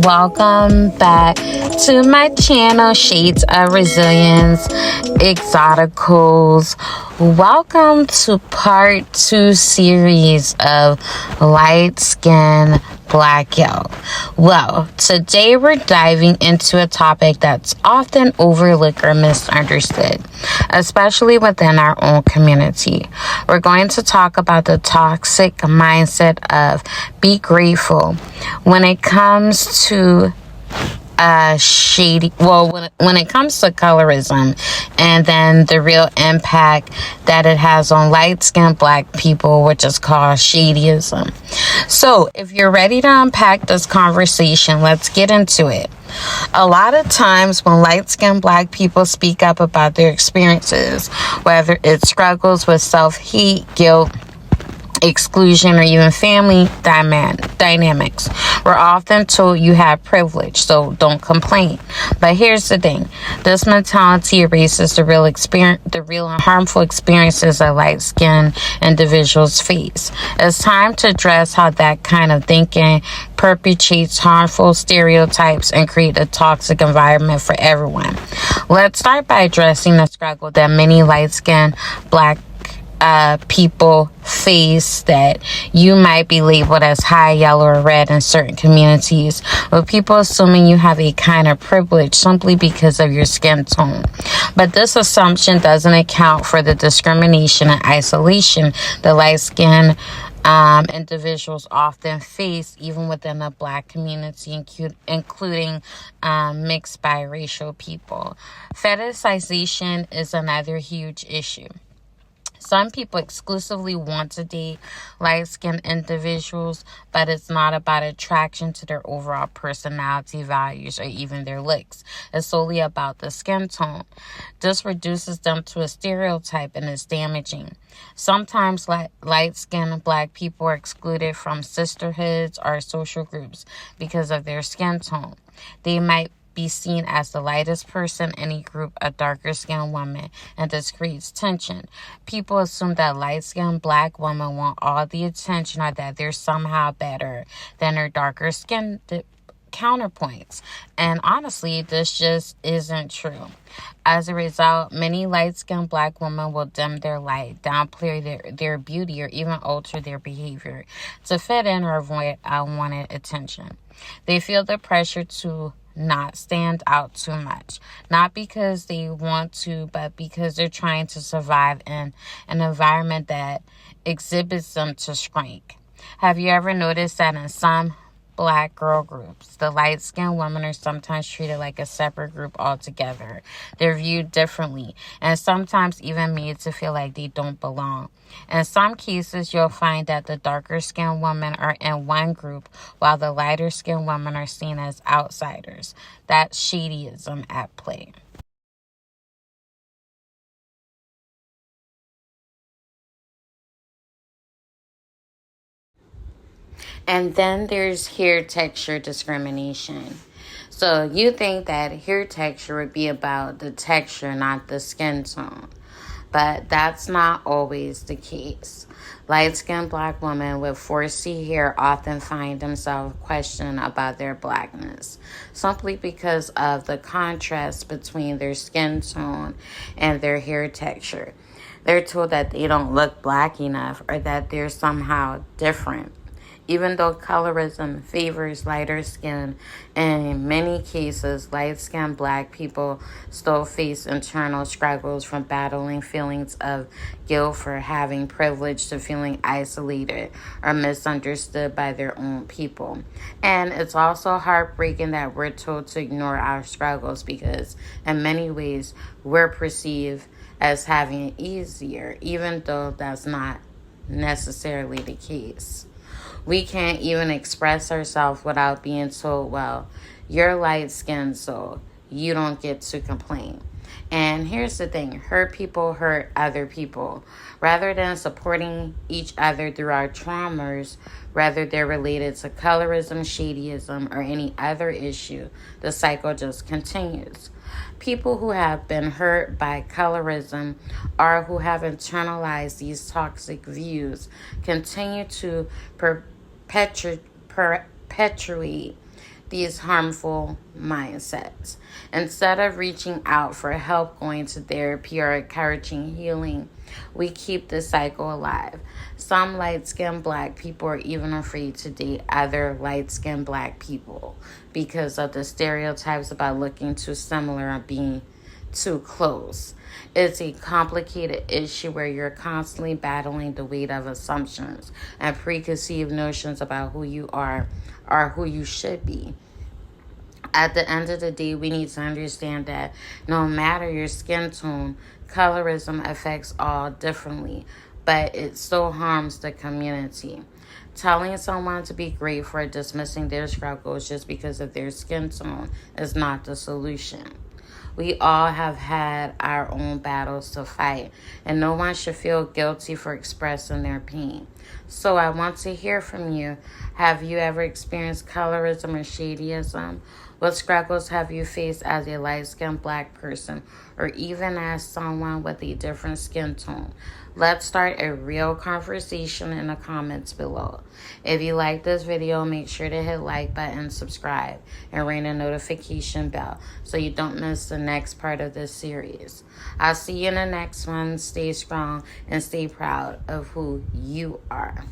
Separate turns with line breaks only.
Welcome back to my channel, Shades of Resilience, Exoticals. Welcome to part 2 series of Light Skin Black Guilt. Well, today we're diving into a topic that's often overlooked or misunderstood, especially within our own community. We're going to talk about the toxic mindset of be grateful when it comes to when it comes to colorism, and then the real impact that it has on light-skinned black people, which is called shadeism. So if you're ready to unpack this conversation, let's get into it. A lot of times when light-skinned black people speak up about their experiences, whether it's struggles with self-hate, guilt, exclusion, or even family dynamics, we're often told you have privilege, so don't complain. But here's the thing: this mentality erases the real and harmful experiences that light-skinned individuals face. It's time to address how that kind of thinking perpetuates harmful stereotypes and create a toxic environment for everyone. Let's start by addressing the struggle that many light-skinned black people face, that you might be labeled as high, yellow, or red in certain communities, with people assuming you have a kind of privilege simply because of your skin tone. But this assumption doesn't account for the discrimination and isolation that light-skinned individuals often face, even within the black community, including mixed biracial people. Fetishization is another huge issue. Some people exclusively want to date light-skinned individuals, but it's not about attraction to their overall personality, values, or even their looks. It's solely about the skin tone. This reduces them to a stereotype and is damaging. Sometimes light-skinned black people are excluded from sisterhoods or social groups because of their skin tone. They might be seen as the lightest person in a group of darker skinned women, and this creates tension. People assume that light skinned black women want all the attention, or that they're somehow better than their darker skinned counterpoints. And honestly, this just isn't true. As a result, many light-skinned black women will dim their light, downplay their beauty, or even alter their behavior to fit in or avoid unwanted attention. They feel the pressure to not stand out too much, not because they want to, but because they're trying to survive in an environment that exhibits them to shrink. Have you ever noticed that in some black girl groups, the light-skinned women are sometimes treated like a separate group altogether? They're viewed differently, and sometimes even made to feel like they don't belong. In some cases, you'll find that the darker-skinned women are in one group, while the lighter-skinned women are seen as outsiders. That's shadeism at play. And then there's hair texture discrimination. So you think that hair texture would be about the texture, not the skin tone. But that's not always the case. Light-skinned black women with 4C hair often find themselves questioning about their blackness, simply because of the contrast between their skin tone and their hair texture. They're told that they don't look black enough, or that they're somehow different. Even though colorism favors lighter skin, in many cases, light-skinned black people still face internal struggles, from battling feelings of guilt for having privilege to feeling isolated or misunderstood by their own people. And it's also heartbreaking that we're told to ignore our struggles, because in many ways we're perceived as having it easier, even though that's not necessarily the case. We can't even express ourselves without being told, well, you're light skinned, so you don't get to complain. And here's the thing: hurt people hurt other people. Rather than supporting each other through our traumas, whether they're related to colorism, shadeism, or any other issue, the cycle just continues. People who have been hurt by colorism, or who have internalized these toxic views, continue to perpetuate these harmful mindsets. Instead of reaching out for help, going to therapy, or encouraging healing, we keep the cycle alive. Some light-skinned black people are even afraid to date other light-skinned black people because of the stereotypes about looking too similar or being too close. It's a complicated issue where you're constantly battling the weight of assumptions and preconceived notions about who you are or who you should be. At the end of the day, we need to understand that no matter your skin tone, colorism affects all differently, but it still harms the community. Telling someone to be grateful or dismissing their struggles just because of their skin tone is not the solution. We all have had our own battles to fight, and no one should feel guilty for expressing their pain. So I want to hear from you. Have you ever experienced colorism or shadeism? What struggles have you faced as a light-skinned black person, or even as someone with a different skin tone? Let's start a real conversation in the comments below. If you like this video, make sure to hit like button, subscribe, and ring the notification bell so you don't miss the next part of this series. I'll see you in the next one. Stay strong and stay proud of who you are.